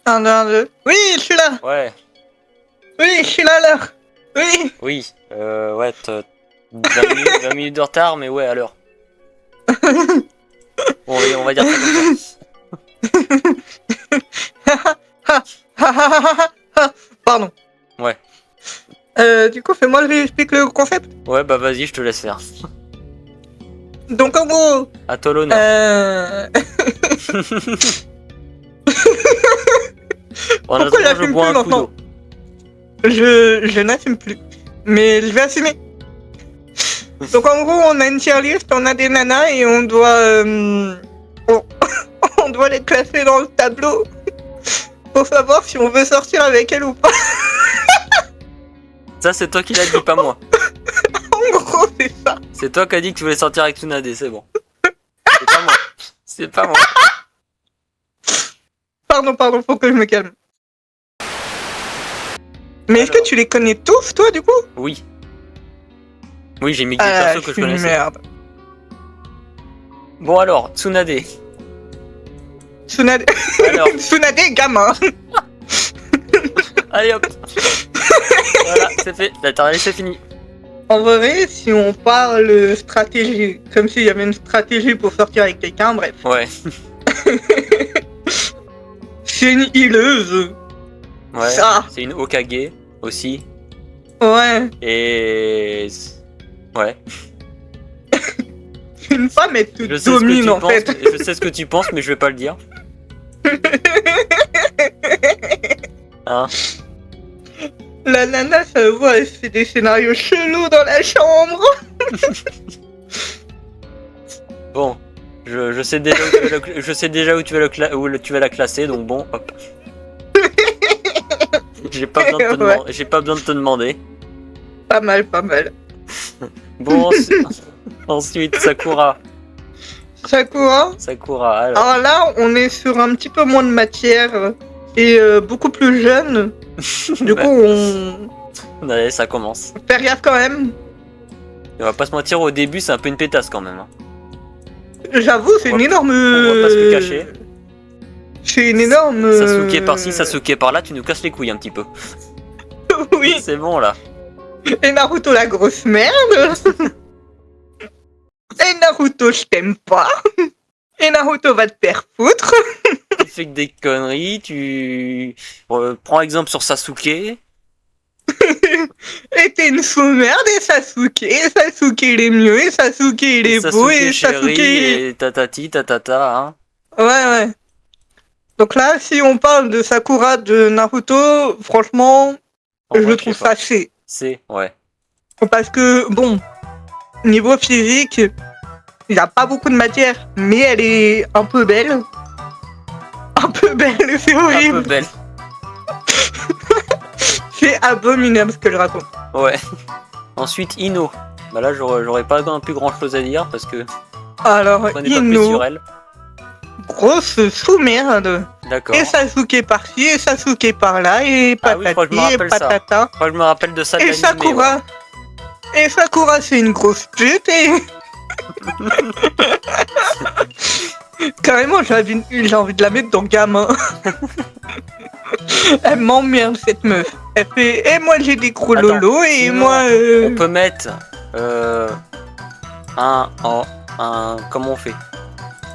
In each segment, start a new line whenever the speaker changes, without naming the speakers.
Un, deux, un, deux. Oui, je suis là.
Ouais,
Oui, je suis là, à l'heure. Oui.
oui. Ouais, 20 minutes de retard, mais ouais, à l'heure. Bon, on va dire ça comme ça.
Pardon.
Ouais.
Du coup, fais-moi explique le concept.
Ouais, bah vas-y, je te laisse faire.
Donc, en gros,
À toi l'honneur. En
pourquoi
attendant, je
j'assume
bois
plus
un coup
maintenant?
d'eau.
Je n'assume plus. Mais je vais assumer. Donc, en gros, on a une tier list, on a des nanas et on doit, on doit les classer dans le tableau pour savoir si on veut sortir avec elles ou pas.
Ça, c'est toi qui l'as dit, pas moi.
En gros, c'est ça.
C'est toi qui as dit que tu voulais sortir avec Tsunade, c'est bon. C'est pas moi. C'est pas moi.
Pardon, faut que je me calme. Mais est-ce que
Alors.
tu les connais tous, toi, du coup?
Oui. Oui, j'ai mis des persos que je connaissais.
Merde.
Bon alors, Tsunade.
Tsunade...
Alors.
Tsunade, gamin.
Allez hop. Voilà, c'est fait. La tarée, c'est fini.
En vrai, si on parle stratégie, comme s'il y avait une stratégie pour sortir avec quelqu'un, bref.
Ouais.
C'est une healeuse.
Ouais.
Ça.
C'est une Hokage aussi.
Ouais.
Et... Ouais.
Une femme, elle te
Je sais
domine,
ce que tu
en
penses,
fait.
je sais ce que tu penses, mais je vais pas le dire. Hein?
La nana, ça voit, elle fait des scénarios chelous dans la chambre.
Bon, je sais déjà où tu vas je sais déjà où tu vas la classer, donc bon, hop. J'ai pas besoin de te
Ouais.
j'ai pas besoin de te demander.
Pas mal, pas mal.
Bon, ensuite Sakura.
Sakura.
Sakura, alors.
Alors là, on est sur un petit peu moins de matière et beaucoup plus jeune. Du coup, on
Allez, ça commence.
fait gaffe quand même.
On va pas se mentir, au début, c'est un peu une pétasse quand même. Hein.
J'avoue, c'est
On
une
va-
énorme.
On va pas se le cacher.
C'est une énorme.
Sasuke par-ci, Sasuke par-là, tu nous casses les couilles un petit peu.
Oui.
C'est bon là.
Et Naruto, la grosse merde. Et Naruto, je t'aime pas. Et Naruto va te faire foutre.
Tu fais que des conneries, tu... prends exemple sur Sasuke.
Et t'es une sous-merde, et Sasuke il est mieux, et Sasuke il est beau, et
chéri,
Sasuke...
et tatati, tatata, hein.
Ouais. Donc là, si on parle de Sakura de Naruto, franchement,
En
je
vrai,
trouve
sais pas.
ça C.
C'est, ouais.
Parce que, bon, niveau physique, il n'y a pas beaucoup de matière, mais elle est un peu belle. Un peu belle, c'est
Un
horrible.
peu belle.
C'est abominable ce que je raconte.
Ouais. Ensuite, Ino. Bah là, j'aurais pas non plus grand chose à dire parce que
Alors,
je connais pas plus
Ino,
sur elle.
grosse sous-merde.
D'accord.
Et Sasuke par-ci, et Sasuke par-là, et
Ah oui, je crois que
patati,
je me
et
rappelle ça.
patata.
Moi, je me rappelle de ça de
Et
l'animé,
Sakura.
ouais.
Et Sakura, c'est une grosse pute, et... Carrément, j'ai envie de la mettre dans gamin. Elle m'emmerde, cette meuf. Elle fait, et moi j'ai des gros
Attends,
lolos, et
sinon,
moi...
On peut mettre un comment on fait?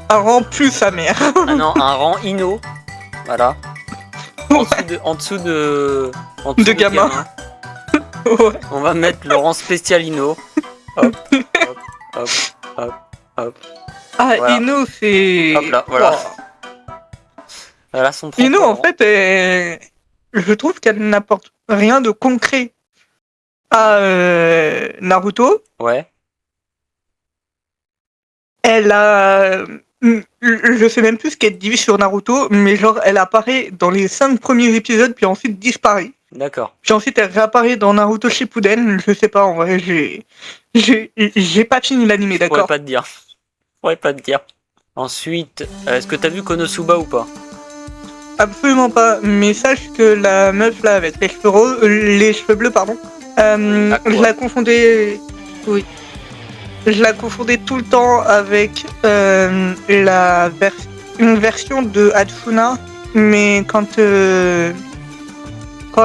Un rang plus sa mère.
Ah non, un rang Ino. Voilà. En dessous de
gamin. Ouais.
On va mettre le rang spécial Ino. Hop, hop, hop, hop, hop.
Ah,
Voilà.
Ino, c'est...
Hop là, voilà.
Oh.
Voilà son propre
Ino, en
rang.
fait, je trouve qu'elle n'apporte rien de concret à Naruto.
Ouais.
Elle a... Je sais même plus ce qu'elle dit sur Naruto, mais genre, elle apparaît dans les 5 premiers épisodes, puis ensuite disparaît.
D'accord.
Puis ensuite, elle réapparaît dans Naruto Shippuden, je sais pas, en vrai, j'ai pas fini l'anime,
Je pourrais
d'accord?
pas te dire. Je pourrais pas te dire. Ensuite, est-ce que t'as vu Konosuba ou pas?
Absolument pas, mais sache que la meuf là avec les cheveux bleus, pardon, je la confondais... Oui. Je la confondais tout le temps avec une version de Hatsuna mais quand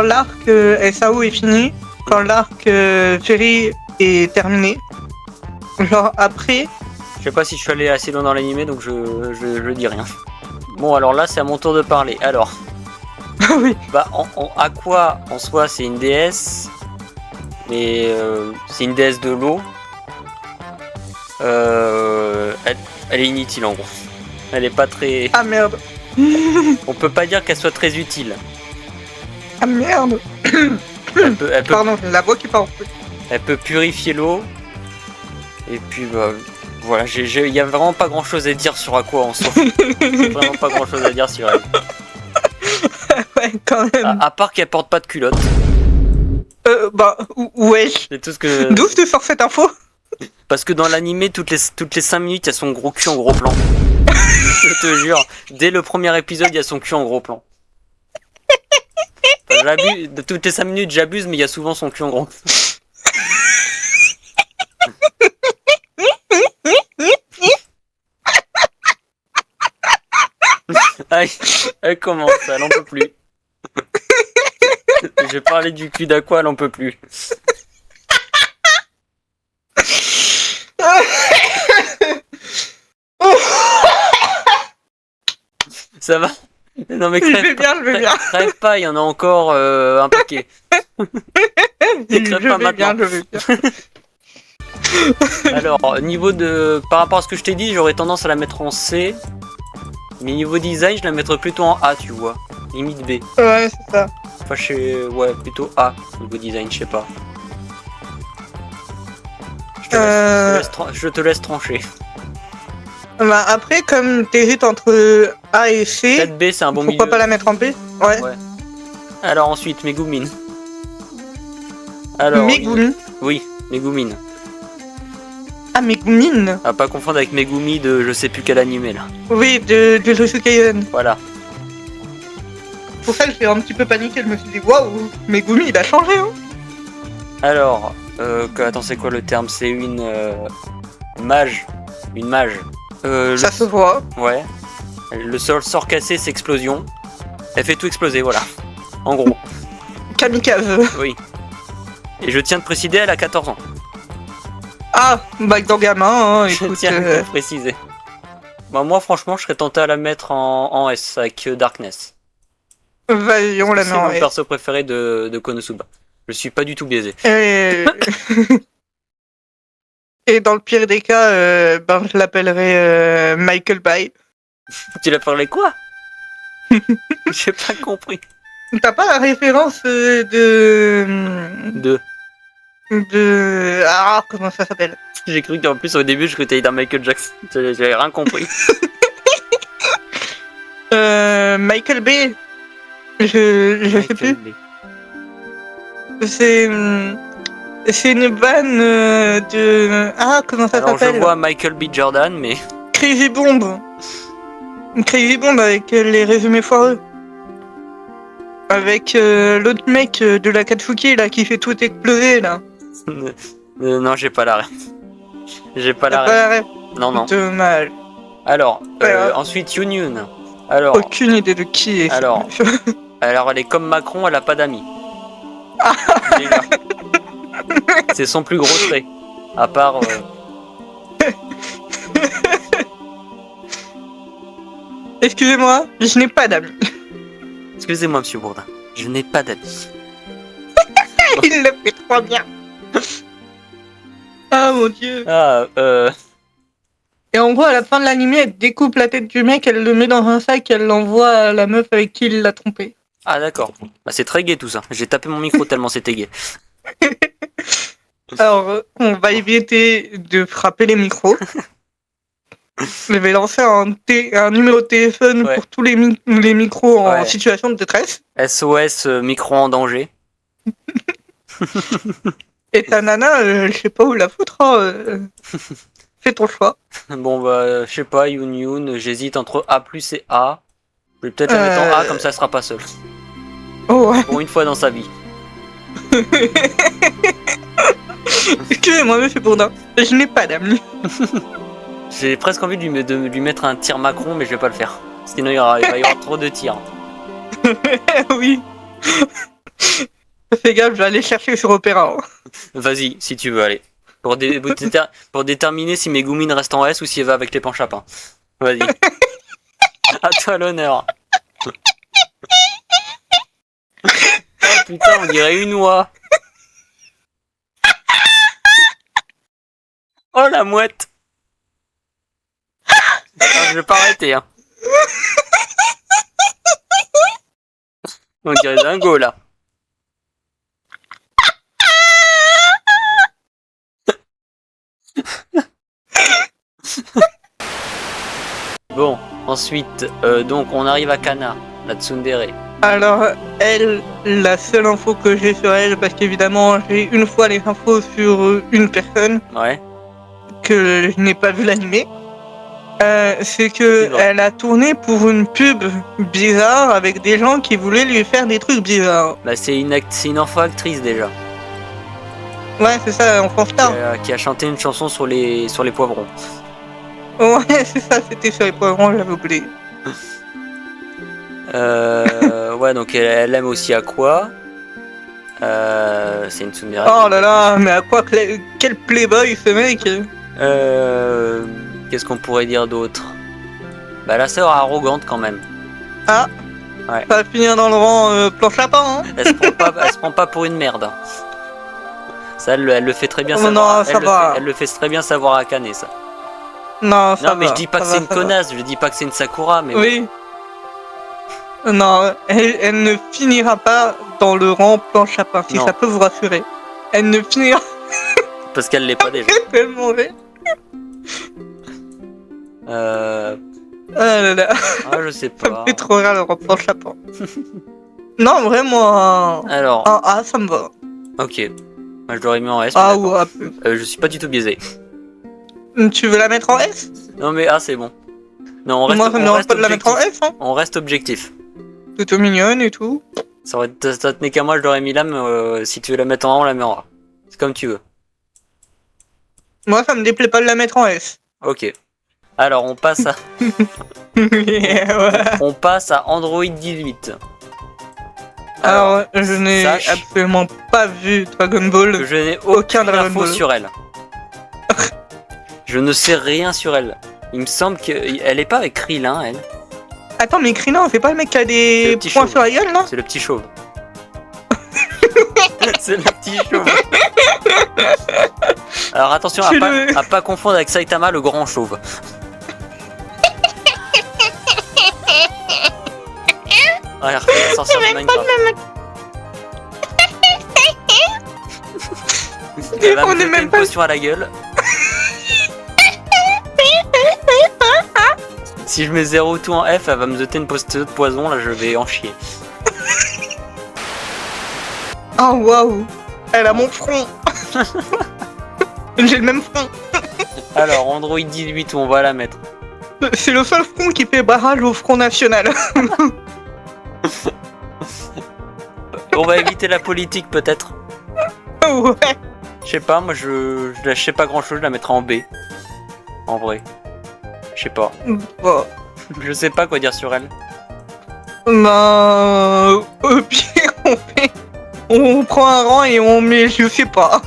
l'arc SAO est fini, quand l'arc Ferry est terminé, genre après,
Je sais pas si je suis allé assez loin dans l'animé, donc je dis rien. Bon, alors là, c'est à mon tour de parler. Alors,
oui,
bah, Aqua, en soi, c'est une déesse, mais c'est une déesse de l'eau. Elle est inutile en gros. Elle est pas très.
ah merde,
On peut pas dire qu'elle soit très utile.
ah merde,
Elle peut,
pardon, la voix qui part.
elle peut purifier l'eau. Et puis bah, voilà, il y a vraiment pas grand chose à dire sur Aqua en soi. Vraiment pas grand chose à dire sur elle.
Ouais, quand même.
À part qu'elle porte pas de culotte.
Bah, wesh.
C'est tout ce que.
D'où tu sors cette info?
Parce que dans l'animé, toutes les 5 minutes, il y a son gros cul en gros plan. Je te jure, dès le premier épisode, il y a son cul en gros plan. Enfin, j'abuse, de toutes les 5 minutes, j'abuse, mais il y a souvent son cul en gros plan. Aïe, elle commence, elle en peut plus. J'ai parlé du cul d'Aqua, elle en peut plus. Ça va? Non mais
Je vais bien, je vais bien.
crève pas, il y en a encore un paquet. Crève pas maintenant.
Je vais bien.
Alors, niveau de... Par rapport à ce que je t'ai dit, j'aurais tendance à la mettre en C. Mais niveau design, je la mettrais plutôt en A, tu vois. Limite B.
Ouais, c'est ça.
Enfin, ouais, plutôt A, niveau design, je sais pas. Je te laisse trancher.
Bah, après, comme t'hésites entre A et C,
4B, c'est un bon milieu.
pourquoi pas la mettre en B? Ouais.
Alors ensuite, Megumin. Alors,
Megumi.
Oui, Megumin.
Ah, Megumin.
À pas confondre avec Megumi de je sais plus quel animé là.
Oui, de Jujutsu Kaisen.
Voilà.
Pour ça, j'ai un petit peu paniqué. Je me suis dit, waouh, Megumi, il a changé, hein.
Alors, attends, c'est quoi le terme? C'est une mage. Une mage.
Ça se voit.
Ouais. Le seul sort cassé, c'est explosion. Elle fait tout exploser, voilà. En gros.
Kamikaze.
Oui. Et je tiens de préciser, elle a 14 ans.
Ah, bac dans gamin, hein,
Je
écoute.
tiens à le préciser. Bah, moi, franchement, je serais tenté à la mettre en S avec Darkness.
Vas-y, on la met
C'est
en
mon
S.
perso préféré de Konosuba. Je suis pas du tout biaisé.
Et dans le pire des cas, ben, je l'appellerai Michael Bay.
Tu l'as parlé quoi? J'ai pas compris.
T'as pas la référence
Deux.
Ah, comment ça s'appelle?
J'ai cru qu'en plus au début je t'allais dans Michael Jackson. J'avais rien compris.
Michael Bay. Je sais plus. C'est une vanne de... Ah, comment ça
Alors
s'appelle?
je vois Michael B. Jordan, mais...
Crazy Bomb. Crazy Bomb avec les résumés foireux. Avec l'autre mec de la Katsuki là qui fait tout exploser là.
non, j'ai pas la ref. J'ai pas la
T'as
ref.
pas la ref?
Non, non.
Dommage.
Alors,
Ouais, ouais.
ensuite Yunyun. Alors,
Aucune idée de qui est.
Alors. alors elle est comme Macron, elle a pas d'amis. Déjà. C'est son plus gros trait. À part...
Excusez-moi, je n'ai pas d'amis.
Excusez-moi, monsieur Bourdin. Je n'ai pas d'amis.
Il le fait trop bien. Ah mon dieu.
Ah,
Et en gros, à la fin de l'anime, elle découpe la tête du mec, elle le met dans un sac, elle l'envoie à la meuf avec qui il l'a trompé.
Ah d'accord. Bah, c'est très gai tout ça. J'ai tapé mon micro tellement c'était gai.
Alors, on va éviter de frapper les micros. Je vais lancer un numéro de téléphone
Ouais.
pour tous les micros en
Ouais.
situation de détresse.
SOS micro en danger.
Et ta nana, je sais pas où la foutre. Hein, fais ton choix.
Bon bah je sais pas, Yunyun, j'hésite entre A plus et A. Je vais peut-être la mettre en A comme ça elle sera pas seule.
Oh ouais.
Pour une fois dans sa vie.
Excusez-moi, monsieur Bourdin. Je n'ai pas d'amis.
J'ai presque envie de lui mettre un tir Macron mais je vais pas le faire. Sinon il va y avoir trop de tirs.
Oui. Fais gaffe, je vais aller chercher sur Opéra.
Vas-y, si tu veux, aller. Pour déterminer si Megumi reste en S ou s'il va avec les panchapins. Vas-y. À toi l'honneur. Oh putain, on dirait une oie. Oh la mouette. Non, je vais pas arrêter, hein. On dirait dingo là. Bon, ensuite, donc on arrive à Kana, la tsundere.
Alors, elle, la seule info que j'ai sur elle, parce qu'évidemment, j'ai une fois les infos sur une personne
Ouais.
que je n'ai pas vu l'animé, c'est que
C'est vrai.
elle a tourné pour une pub bizarre avec des gens qui voulaient lui faire des trucs bizarres.
Bah c'est une enfant-actrice déjà,
Ouais, c'est ça, enfant star.
qui a chanté une chanson sur les poivrons.
Ouais, c'est ça, c'était sur les poivrons, j'avais oublié.
Ouais, donc elle aime aussi Aqua. C'est une tsundere.
Oh là là, mais à quoi quel playboy ce mec.
Qu'est-ce qu'on pourrait dire d'autre? Bah la sœur arrogante quand même.
Ah,
Ouais.
ça va finir dans le rang planche lapin, hein.
Elle se prend pas pour une merde. Ça, elle le fait très bien
Oh
savoir.
non, ça va.
Elle le fait très bien savoir à Kane, ça.
Non, ça
Non, mais
va,
je dis pas que
ça
c'est
va,
une
ça va.
connasse, je dis pas que c'est une Sakura, mais
Oui. Non, elle ne finira pas dans le rang planche lapin, si
Non.
ça peut vous rassurer. Elle ne finira
parce qu'elle l'est pas déjà.
pas tellement vrai.
Euh...
Ah là là,
Ah, je sais
ça me
pas.
fait trop rire le rang planche lapin. Non, vraiment,
Alors,
un A, ça me va.
ok. Moi, je l'aurais mis en S.
Ah
mais
ou
d'accord.
A+.
Je suis pas du tout biaisé.
Tu veux la mettre en S?
Non, mais A, c'est bon. Non, on reste,
Moi, ça me
on
dérange
reste
pas de la mettre en
objectif.
S, hein.
On reste objectif.
Plutôt mignonne et tout.
Ça tenait qu'à moi, je l'aurais mis là, mais si tu veux la mettre en A, on la met en A. C'est comme tu veux.
Moi, ça me déplaît pas de la mettre en S.
Ok. Alors, on passe à,
Ouais.
on passe à Android 18.
Alors, je n'ai
sache
absolument pas vu Dragon
que
Ball.
je n'ai
Aucun
aucune
Dragon
info
Ball.
sur elle. Je ne sais rien sur elle. Il me semble qu'elle est pas avec Krillin, elle.
Attends, mais Krillin, c'est pas le mec qui a
C'est
des
le petit
points
chauve.
sur la gueule, non?
C'est le petit chauve. C'est le petit chauve. Alors attention
C'est
à pas confondre avec Saitama, le grand chauve. Ouais, sortir de Minecraft. Elle va
On
me
est
jeter
même
une
pas-
potion à la gueule. Si je mets 0 tout en F, elle va me jeter une potion de poison, là je vais en chier.
Oh waouh, elle a mon front. J'ai le même front.
Alors, Android 18, où on va la mettre?
C'est le seul front qui fait barrage au Front National.
On va éviter la politique peut-être.
Ouais.
Je sais pas, moi je sais pas grand chose, je la mettrai en B. En vrai. Je sais pas.
Bon.
Je sais pas quoi dire sur elle.
Ben, au pire, on prend un rang et on met, je sais pas.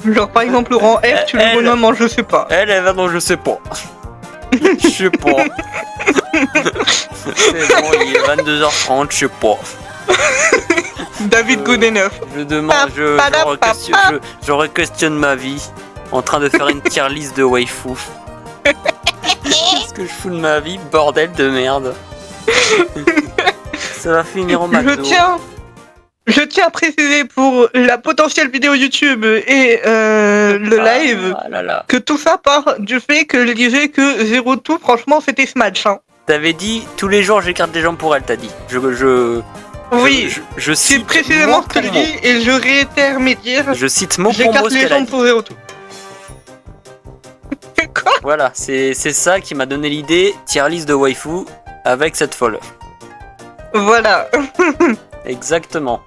Genre par exemple le rang F, tu le
Elle-
renommes en je sais pas.
Elle va dans je sais pas. Je sais pas. C'est bon, il est 22h30, je sais pas.
David Goodenough.
Je demande, je re-questionne ma vie en train de faire une tier list de waifu. Qu'est-ce que je fous de ma vie, bordel de merde. Ça va finir au McDo.
Je tiens à préciser pour la potentielle vidéo YouTube et le live
Ah là là.
que tout ça part du fait que je disais que Zero Two, franchement, c'était Smash. Hein.
T'avais dit tous les jours j'écarte des gens pour elle, t'as dit.
Oui,
je
c'est
cite
précisément
mot
ce que je
pour mot.
dis et je réitère mes dires.
Je cite mot pour
J'écarte
mot ce
les
qu'elle a
gens
dit.
pour Zero Two. Quoi?
Voilà, c'est ça qui m'a donné l'idée, tier list de waifu avec cette folle.
Voilà.
Exactement.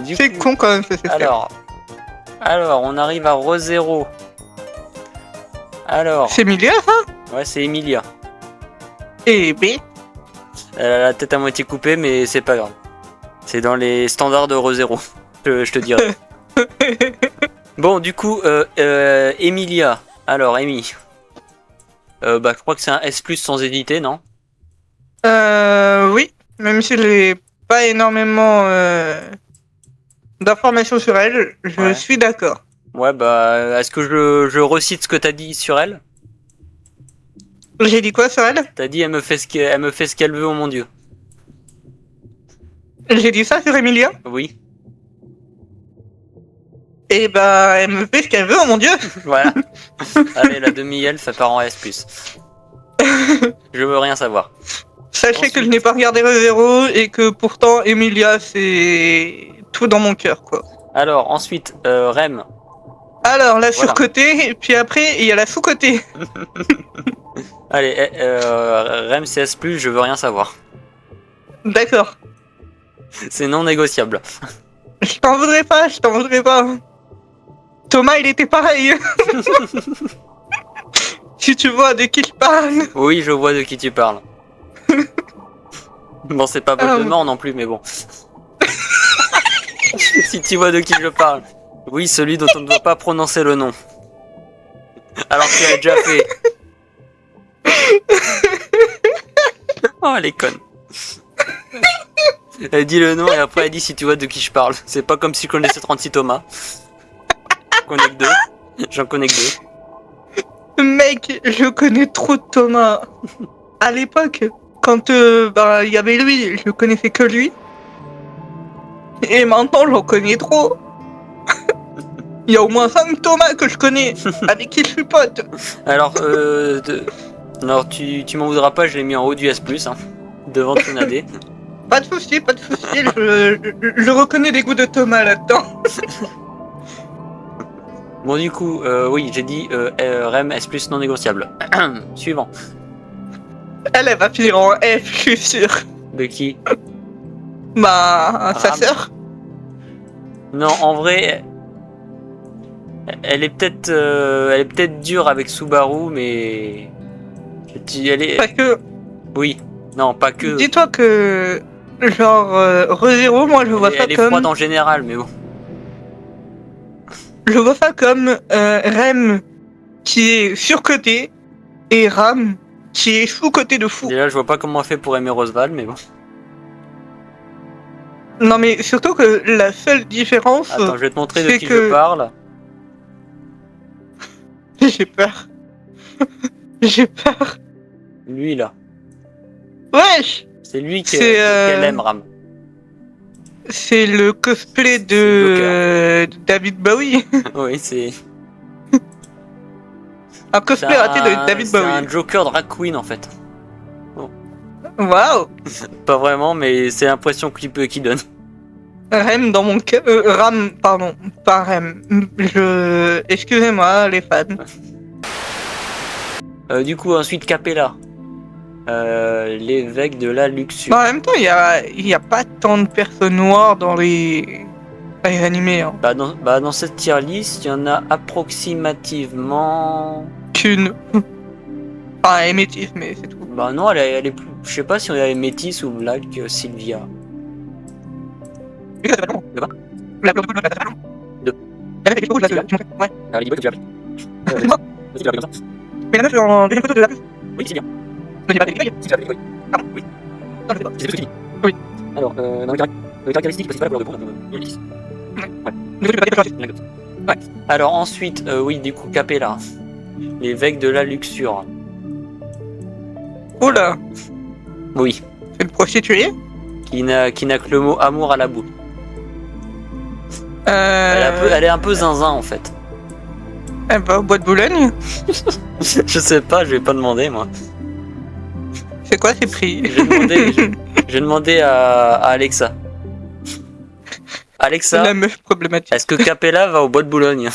Du
C'est
coup,
con quand même, c'est
alors, on arrive à ReZero. Alors,
C'est milieu ça?
Ouais, c'est Emilia.
Et B.
Elle a la tête à moitié coupée, mais c'est pas grave. C'est dans les standards de ReZero. Je te dirai. Bon, du coup, Emilia. Alors, Amy. Je crois que c'est un S+, sans hésiter, non?
Oui, même si j'ai pas énormément d'informations sur elle, je
Ouais.
suis d'accord.
Ouais, est-ce que je recite ce que t'as dit sur elle?
J'ai dit quoi sur elle?
T'as dit, elle me fait ce qu'elle veut, oh mon dieu.
J'ai dit ça sur Emilia?
Oui,
Et bah, elle me fait ce qu'elle veut, oh mon dieu!
voilà. Allez, la demi-elfe, ça part en S+. Je veux rien savoir.
Sachez
Ensuite.
que je n'ai pas regardé ReZero et que pourtant Emilia c'est tout dans mon cœur quoi.
Alors, ensuite, Rem.
Alors la
Voilà.
surcotée, et puis après il y a la sous-cotée.
Allez, Rem, c'est S+, je veux rien savoir.
D'accord.
C'est non négociable.
Je t'en voudrais pas, je t'en voudrais pas. Thomas il était pareil. Si tu vois de qui je parle.
Oui, je vois de qui tu parles. Bon, c'est pas Voldemort non plus, mais bon. Si tu vois de qui je parle. Oui, celui dont on ne doit pas prononcer le nom. Alors que tu l'as déjà fait. Oh, elle est conne. Elle dit le nom et après elle dit si tu vois de qui je parle. C'est pas comme si je connaissais 36 Thomas. J'en connais que deux. J'en connais que deux.
Mec, je connais trop de Thomas. À l'époque, quand il y avait lui, je connaissais que lui. Et maintenant j'en connais trop. Il y a au moins 5 Thomas que je connais, avec qui je suis pote.
Alors, alors tu m'en voudras pas, je l'ai mis en haut du S+, hein, devant Tsunade.
Pas de soucis, pas de soucis, je reconnais les goûts de Thomas là-dedans.
Bon, du coup, oui, j'ai dit Rem S+, non négociable. Suivant.
Elle va finir en F, je suis sûr.
De qui?
Bah, sa
Ram.
sœur.
Non, en vrai, elle est peut-être dure avec Subaru, mais elle est.
Parce que,
Oui, non, pas que.
dis-toi que, genre, ReZero, moi je vois ça
Elle est
comme...
froide en général, mais bon.
Je vois ça comme Rem qui est surcoté et Ram qui est sous-coté de fou.
Déjà, je vois pas comment on fait pour aimer Rosval, mais bon.
Non mais surtout que la seule différence...
Attends, je vais te montrer de
c'est
qui
que-
je parle.
J'ai peur. J'ai peur.
Lui, là.
Wesh!
C'est lui
C'est,
qu'elle aime, Ram.
C'est le cosplay
C'est
de David Bowie.
Oui, c'est.
Un cosplay raté de David
C'est un
Bowie.
Joker drag queen en fait.
Waouh!
Pas vraiment, mais c'est l'impression qu'il donne.
Rem dans mon cœur. Ram, pardon, pas Rem. Excusez-moi, les fans.
Du coup, ensuite Capella. L'évêque de la luxure.
En même temps, il y a pas tant de personnes noires dans les animés. Hein.
Dans cette tier list, il y en a approximativement.
Qu'une. Enfin, émétif, mais c'est tout.
Bah non, elle est plus. Je sais pas si on est métis ou black Sylvia.
De
quoi?
La blonde rouge, là, ça s'appelle
De-
La meuf avec les cheveux rouges, là, tu montres. Ouais.
Ah, Ladybug, tu l'as pris.
Non.
Tu l'as pris comme ça.
Mais la meuf en deuxième photo de la plus.
Oui, c'est bien.
Mais j'ai pas fait les
Si tu l'as pris, oui.
Pardon.
Oui.
Non, je sais pas.
C'est ce que tu dis.
Oui.
Alors, dans les caractéristiques, parce que c'est pas la couleur de peau, il est lisse.
Du coup, tu peux pas dire que
D'accord. Ouais. Alors ensuite, oui, du coup, Capella. L'évêque de la luxure.
Oula,
Oui.
c'est une prostituée.
Qui n'a que le mot amour à la boue. Elle est un peu zinzin en fait.
Elle va au bois de Boulogne.
Je sais pas, je vais pas demander moi.
C'est quoi ces prix?
J'ai demandé à Alexa. Alexa,
La meuf problématique.
est-ce que Capella va au bois de Boulogne?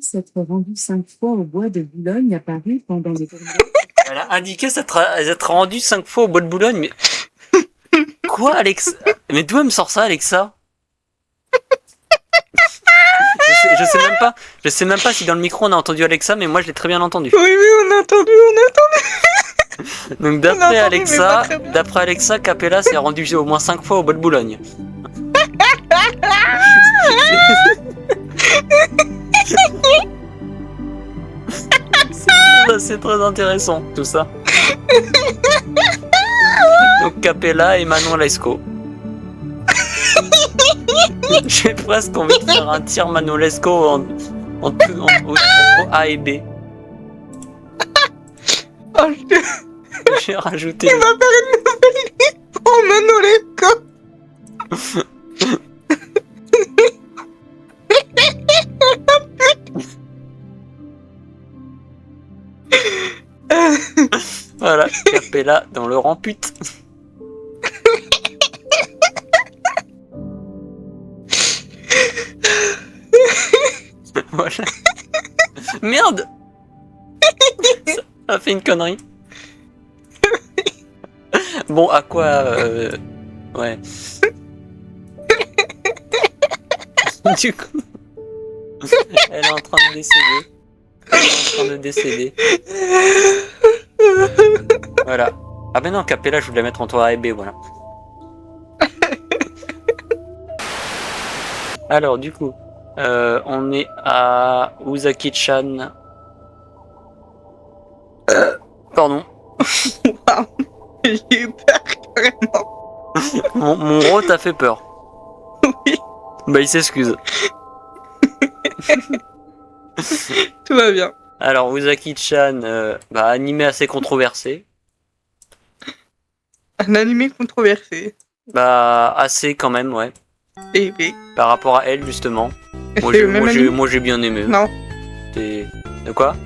S'être rendu 5 fois au bois de Boulogne à Paris pendant les tournois.
Elle a indiqué s'être rendue 5 fois au bois de Boulogne, mais. Quoi, Alexa? Mais d'où elle me sort ça, Alexa? je sais même pas si dans le micro on a entendu Alexa, mais moi je l'ai très bien entendu.
Oui, on a entendu.
Donc
On a entendu, mais pas très bien.
d'après Alexa, Capella s'est rendu au moins 5 fois au Bois de Boulogne. C'est très intéressant tout ça. Donc Capella et Manon Lescaut. J'ai presque envie de faire un tir Manon Lescaut entre A et B.
Oh,
J'ai rajouté.
Il va faire une nouvelle liste pour Manolesco.
Voilà, Capella dans le rang pute. Voilà. Merde. Ça a fait une connerie. Bon, à quoi ouais. Du coup, elle est en train de décéder. Elle est en train de décéder. Voilà. Ah ben non, Capella, je voulais mettre entre A et B, voilà. Alors, du coup, on est à Uzaki-chan. Pardon.
Waouh. J'ai eu peur carrément.
Mon ro t'a fait peur.
Oui,
Bah, il s'excuse.
tout va bien.
Alors, Uzaki-chan, animé assez controversé.
Un animé controversé.
Bah, assez quand même, ouais.
Et B.
Par rapport à elle, justement. Moi,
C'est le même animé
moi, j'ai bien aimé.
Non.
C'est... De quoi?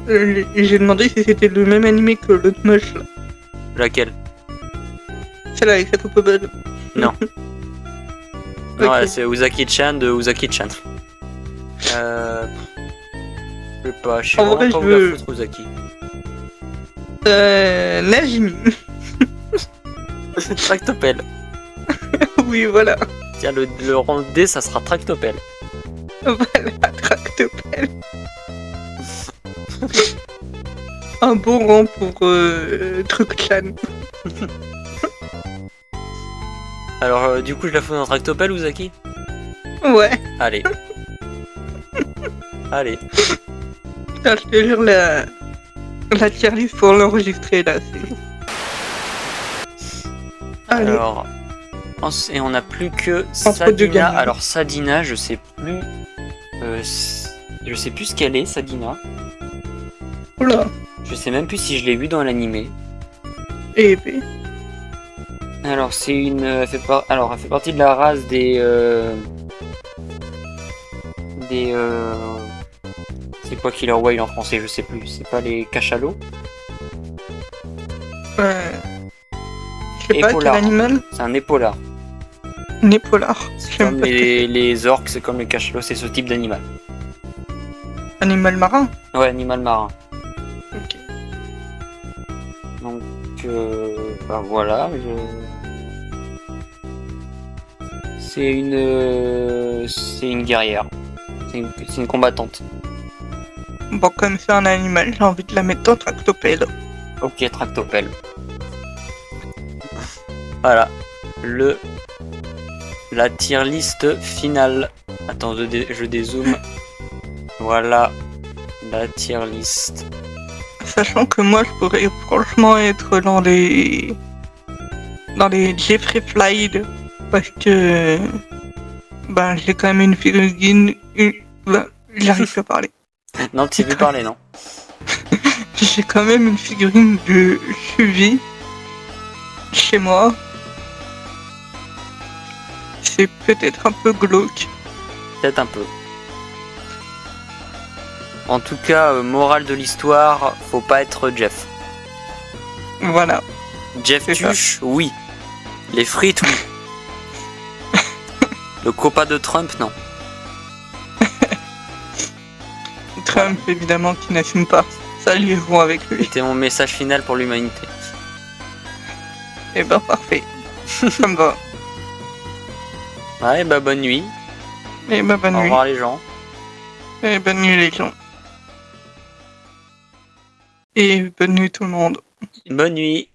J'ai demandé si c'était le même animé que l'autre moche là.
Laquelle?
Celle-là avec sa coupe belle.
Non. Non,
Ok.
ouais, c'est Uzaki-chan de Uzaki-chan. Je sais pas, je sais
En
vraiment
vrai,
pas
je
où la
veux-
foutre, Uzaki.
Najimi.
Tractopelle.
Oui, voilà.
Tiens, le rang D, ça sera Tractopelle.
Voilà, Tractopelle. Un beau rang pour Truc-chan.
Alors, du coup, je la fous dans Tractopelle, Uzaki?
Ouais.
Allez. Allez.
Putain, je te jure, la tier list pour l'enregistrer là, c'est... Allez.
Alors, et on n'a plus que
Entre deux
Sadina.
gamins.
Alors Sadina, je sais plus ce qu'elle est, Sadina.
Oula.
Je sais même plus si je l'ai vue dans l'animé.
Et B.
Alors c'est une, elle fait partie de la race des c'est quoi Killer Whale en français, je sais plus. C'est pas les cachalots?
Je sais pas, quel
Épaulard.
animal?
C'est un épaulard.
Un épaulard.
C'est
J'aime
comme
pas
les orques, c'est comme les cachalots, c'est ce type d'animal.
Animal marin.
Ouais, animal marin.
Ok.
Donc, voilà. C'est une guerrière. C'est une combattante.
Bon, comme c'est un animal, j'ai envie de la mettre dans Tractopelle.
Ok, Tractopelle. Voilà. La tier list finale. Attends, je dézoome. Voilà. La tier list.
Sachant que moi, je pourrais franchement être dans les Jeffrey Flied, parce que j'ai quand même une figurine. J'arrive plus à parler.
Non, tu sais plus parler, non?
J'ai quand même une figurine de Chuvie chez moi. C'est peut-être un peu glauque.
Peut-être un peu. En tout cas, morale de l'histoire, faut pas être Jeff.
Voilà.
Jeff
C'est ça.
Tuche, oui. Les frites, oui. Le copain de Trump, non.
Trump, évidemment, qui n'assume pas. Ça, lui vont avec lui.
C'était mon message final pour l'humanité.
Et ben, parfait. Ça me va.
Ouais, bonne nuit.
Et ben, bonne
Au
nuit.
revoir les gens.
Et bonne nuit les gens. Et bonne nuit tout le monde.
Bonne nuit.